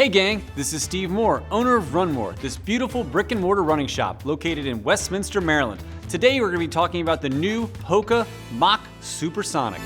Hey gang, this is Steve Moore, owner of Run More, this beautiful brick and mortar running shop located in Westminster, Maryland. Today we're going to be talking about the new Hoka Mach Supersonic.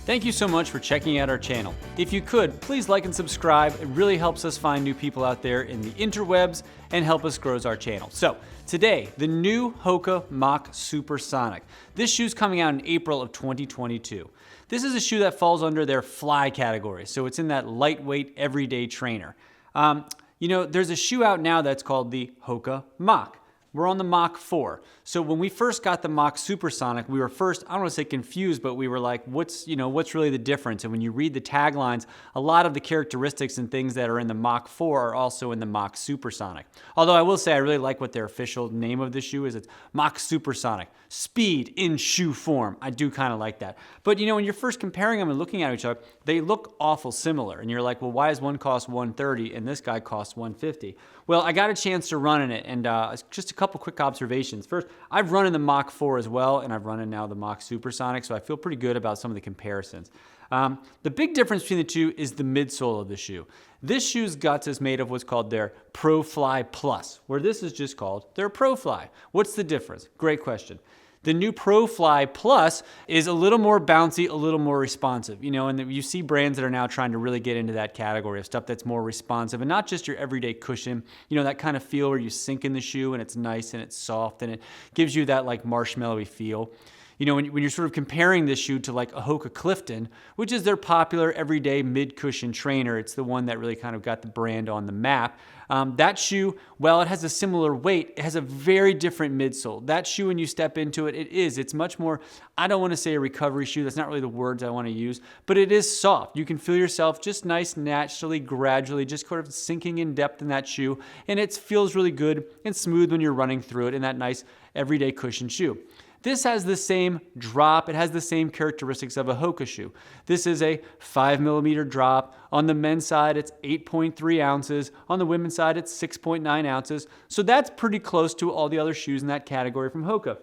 Thank you so much for checking out our channel. If you could, please like and subscribe. It really helps us find new people out there in the interwebs and help us grow our channel. So today, the new Hoka Mach Supersonic. This shoe's coming out in April of 2022. This is a shoe that falls under their fly category, so it's in that lightweight everyday trainer. There's a shoe out now that's called the Hoka Mach. We're on the Mach 4. So when we first got the Mach Supersonic, we were first, I don't want to say confused, but we were like, what's really the difference? And when you read the taglines, a lot of the characteristics and things that are in the Mach 4 are also in the Mach Supersonic. Although I will say I really like what their official name of the shoe is. It's Mach Supersonic. Speed in shoe form. I do kind of like that. But when you're first comparing them and looking at each other, they look awful similar. And you're like, well, why does one cost $130 and this guy costs $150? Well, I got a chance to run in it, and just a couple quick observations. First, I've run in the Mach 4 as well, and I've run in now the Mach Supersonic, so I feel pretty good about some of the comparisons. The big difference between the two is the midsole of the shoe. This shoe's guts is made of what's called their Pro Fly Plus, where this is just called their Pro Fly. What's the difference? Great question. The new Pro Fly Plus is a little more bouncy, a little more responsive. And you see brands that are now trying to really get into that category of stuff that's more responsive and not just your everyday cushion. That kind of feel where you sink in the shoe and it's nice and it's soft and it gives you that like marshmallowy feel. When you're sort of comparing this shoe to like a Hoka Clifton, which is their popular everyday mid-cushion trainer, it's the one that really kind of got the brand on the map. That shoe, while it has a similar weight, it has a very different midsole. That shoe, when you step into it, it's much more, I don't want to say a recovery shoe, that's not really the words I want to use, but it is soft. You can feel yourself just nice, naturally, gradually, just sort of sinking in depth in that shoe, and it feels really good and smooth when you're running through it in that nice everyday cushion shoe. This has the same drop. It has the same characteristics of a Hoka shoe. This is a 5mm drop. On the men's side, it's 8.3 ounces. On the women's side, it's 6.9 ounces. So that's pretty close to all the other shoes in that category from Hoka.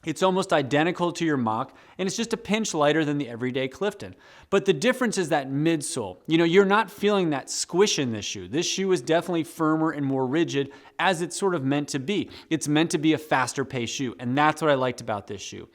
It's almost identical to your Mach, and it's just a pinch lighter than the everyday Clifton. But the difference is that midsole. You're not feeling that squish in this shoe. This shoe is definitely firmer and more rigid, as it's sort of meant to be. It's meant to be a faster pace shoe, and that's what I liked about this shoe.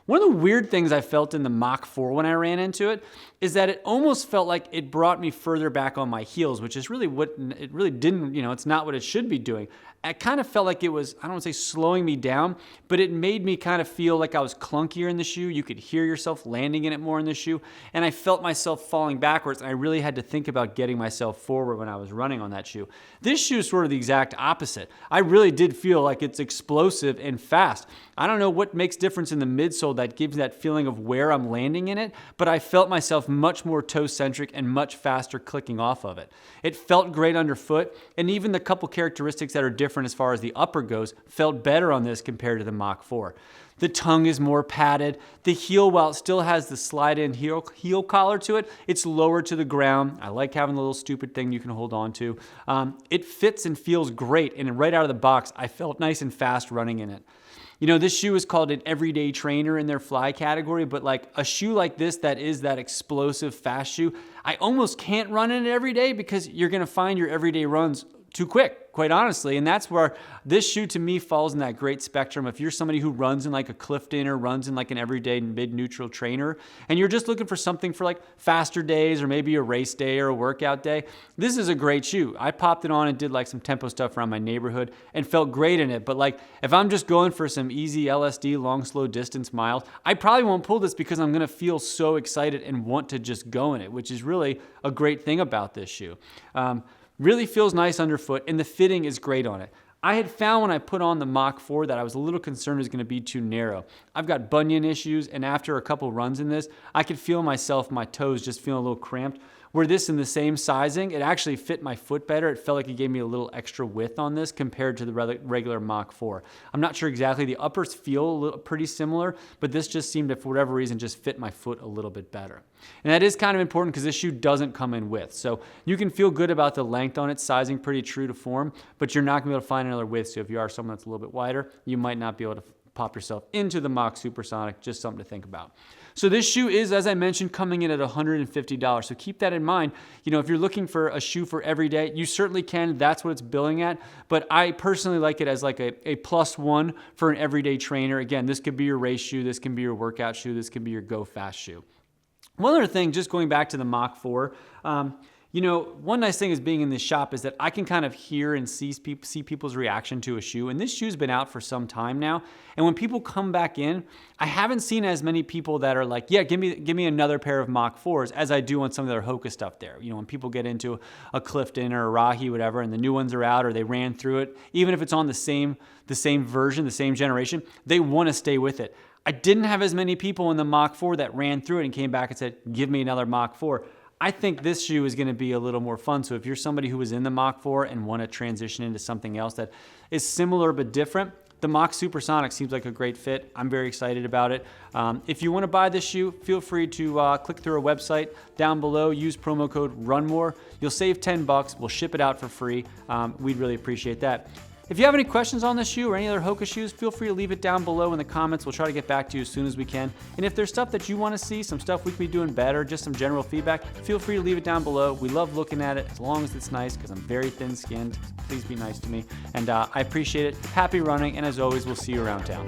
One of the weird things I felt in the Mach 4 when I ran into it is that it almost felt like it brought me further back on my heels, which is really what it really didn't, it's not what it should be doing. I kind of felt like it was, I don't want to say slowing me down, but it made me kind of feel like I was clunkier in the shoe. You could hear yourself landing in it more in the shoe, and I felt myself falling backwards, and I really had to think about getting myself forward when I was running on that shoe. This shoe is sort of the exact opposite. I really did feel like it's explosive and fast. I don't know what makes difference in the midsole that gives that feeling of where I'm landing in it, but I felt myself much more toe-centric and much faster clicking off of it. It felt great underfoot, and even the couple characteristics that are different as far as the upper goes felt better on this compared to the Mach 4. The tongue is more padded. The heel, while it still has the slide-in heel collar to it, it's lower to the ground. I like having the little stupid thing you can hold on to. It fits and feels great, and right out of the box, I felt nice and fast running in it. This shoe is called an everyday trainer in their fly category, but like a shoe like this that is that explosive fast shoe, I almost can't run in it every day because you're going to find your everyday runs too quick, quite honestly. And that's where this shoe to me falls in that great spectrum. If you're somebody who runs in like a Clifton or runs in like an everyday mid-neutral trainer, and you're just looking for something for like faster days or maybe a race day or a workout day, this is a great shoe. I popped it on and did like some tempo stuff around my neighborhood and felt great in it. But like if I'm just going for some easy LSD, long, slow distance miles, I probably won't pull this because I'm going to feel so excited and want to just go in it, which is really a great thing about this shoe. Really feels nice underfoot, and the fitting is great on it. I had found when I put on the Mach 4 that I was a little concerned it was going to be too narrow. I've got bunion issues, and after a couple runs in this, I could feel myself, my toes just feeling a little cramped. where this in the same sizing, it actually fit my foot better. It felt like it gave me a little extra width on this compared to the regular Mach 4. I'm not sure exactly. The uppers feel pretty similar, but this just seemed to, for whatever reason, just fit my foot a little bit better. And that is kind of important because this shoe doesn't come in width. So you can feel good about the length on it, sizing pretty true to form, but you're not going to be able to find another width. So if you are someone that's a little bit wider, you might not be able to pop yourself into the Mach Supersonic. Just something to think about. So this shoe is, as I mentioned, coming in at $150. So keep that in mind. You know, if you're looking for a shoe for every day, you certainly can. That's what it's billing at. But I personally like it as like a +1 for an everyday trainer. Again, this could be your race shoe. This can be your workout shoe. This can be your go fast shoe. One other thing, just going back to the Mach 4, you know, one nice thing is being in this shop is that I can kind of hear and see people's reaction to a shoe. And this shoe's been out for some time now. And when people come back in, I haven't seen as many people that are like, yeah, give me another pair of Mach 4s as I do on some of their Hoka stuff there. You know, when people get into a Clifton or a Rahi, whatever, and the new ones are out or they ran through it, even if it's on the same version, the same generation, they want to stay with it. I didn't have as many people in the Mach 4 that ran through it and came back and said, give me another Mach 4. I think this shoe is going to be a little more fun. So if you're somebody who was in the Mach 4 and want to transition into something else that is similar but different, the Mach Supersonic seems like a great fit. I'm very excited about it. If you want to buy this shoe, feel free to click through our website down below. Use promo code RUNMORE. You'll save $10. We'll ship it out for free. We'd really appreciate that. If you have any questions on this shoe or any other Hoka shoes, feel free to leave it down below in the comments. We'll try to get back to you as soon as we can. And if there's stuff that you want to see, some stuff we can be doing better, just some general feedback, feel free to leave it down below. We love looking at it as long as it's nice because I'm very thin-skinned. Please be nice to me. And I appreciate it. Happy running. And as always, we'll see you around town.